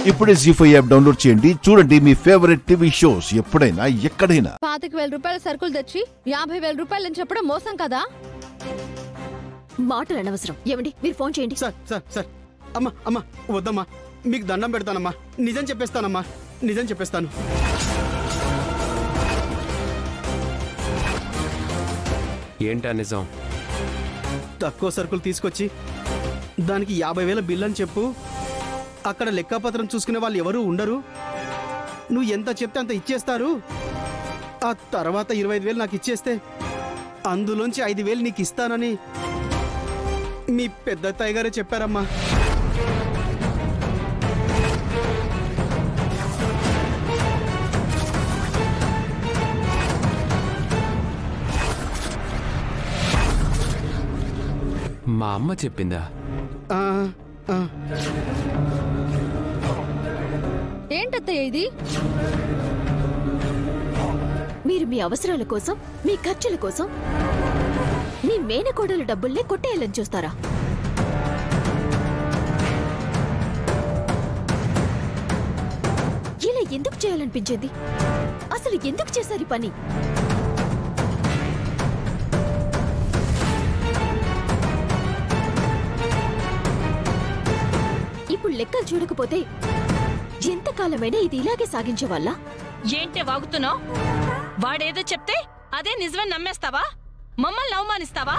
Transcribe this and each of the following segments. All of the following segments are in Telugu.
ఇప్పుడే జీ5 యాప్ డౌన్లోడ్ చేయండి. చూడండి మీ ఫేవరెట్ టీవీ షోస్ ఎప్పుడైనా ఎక్కడైనా. 25,000 రూపాయల సరుకులు తెచ్చి 50,000 రూపాయలు అని చెప్పడం మోసం కదా. మాటలు అనవసరం. ఏమండి మీరు ఫోన్ చేయండి. సార్ అమ్మా వద్దమ్మా, మీకు దండం పెడతానమ్మా. నిజం చెప్పేస్తానమ్మా, నిజం చెప్పేస్తాను. ఏంటా నిజం? తక్కువ సరుకులు తీసుకొచ్చి దానికి 50,000 బిల్ అని చెప్పు. అక్కడ లెక్కపత్రం చూసుకునే వాళ్ళు ఎవరు ఉండరు. నువ్వు ఎంత చెప్తే అంత ఇచ్చేస్తారు. ఆ తర్వాత 25,000 నాకు ఇచ్చేస్తే అందులోంచి 5,000 నీకు ఇస్తానని మీ పెద్ద అత్తయ్య గారే చెప్పారమ్మా. మా అమ్మ చెప్పిందా? ఏంటత్తయ్య ఇది? మీరు మీ అవసరాల కోసం, మీ ఖర్చుల కోసం మీ మేనకోడల డబ్బుల్నే కొట్టేయాలని చూస్తారా? ఇలా ఎందుకు చేయాలనిపించింది? అసలు ఎందుకు చేశారు పని? ఇప్పుడు లెక్కలు చూడకపోతే ఎంతకాలమైనా ఇది ఇలాగే సాగించేవాళ్ళ? ఏంటే వాగుతున్నావు? వాడేదో చెప్తే అదే నిజమని నమ్మేస్తావా? మమ్మల్ని అవమానిస్తావా?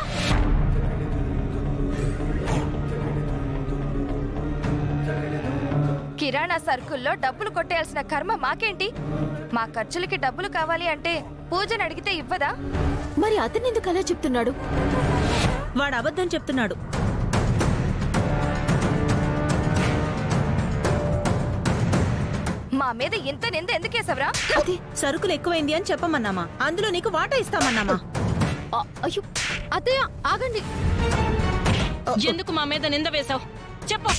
కిరాణా సరుకుల్లో డబ్బులు కొట్టేయాల్సిన కర్మ మాకేంటి? మా ఖర్చులకి డబ్బులు కావాలి అంటే పూజను అడిగితే ఇవ్వదా? మరి అతనెందుకు అలా చెప్తున్నాడు? వాడు అబద్ధం చెప్తున్నాడు. మా మీద ఇంత నింద ఎందుకేసవరా? సరుకులు ఎక్కువైంది అని చెప్పమన్నామా? అందులో నీకు వాటా ఇస్తామన్నామా? అయ్యో అత్తయ్య ఆగండి. ఎందుకు మా మీద నింద వేశావు? చెప్పు.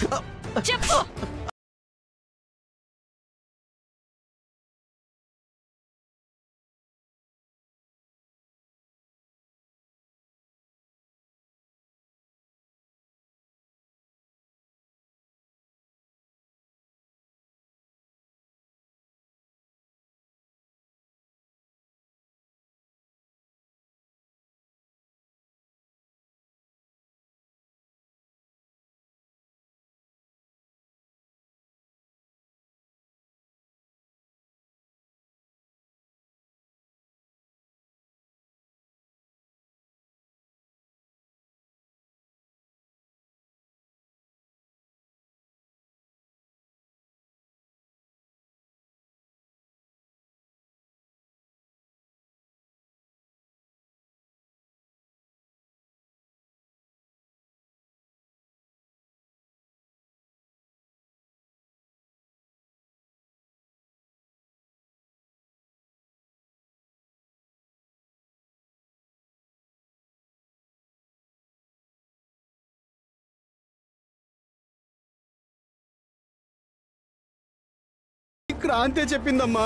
క్రాంతే చెప్పిందమ్మా.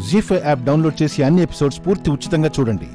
జీ5 యాప్ డౌన్లోడ్ చేసి అన్ని ఎపిసోడ్స్ పూర్తి ఉచితంగా చూడండి.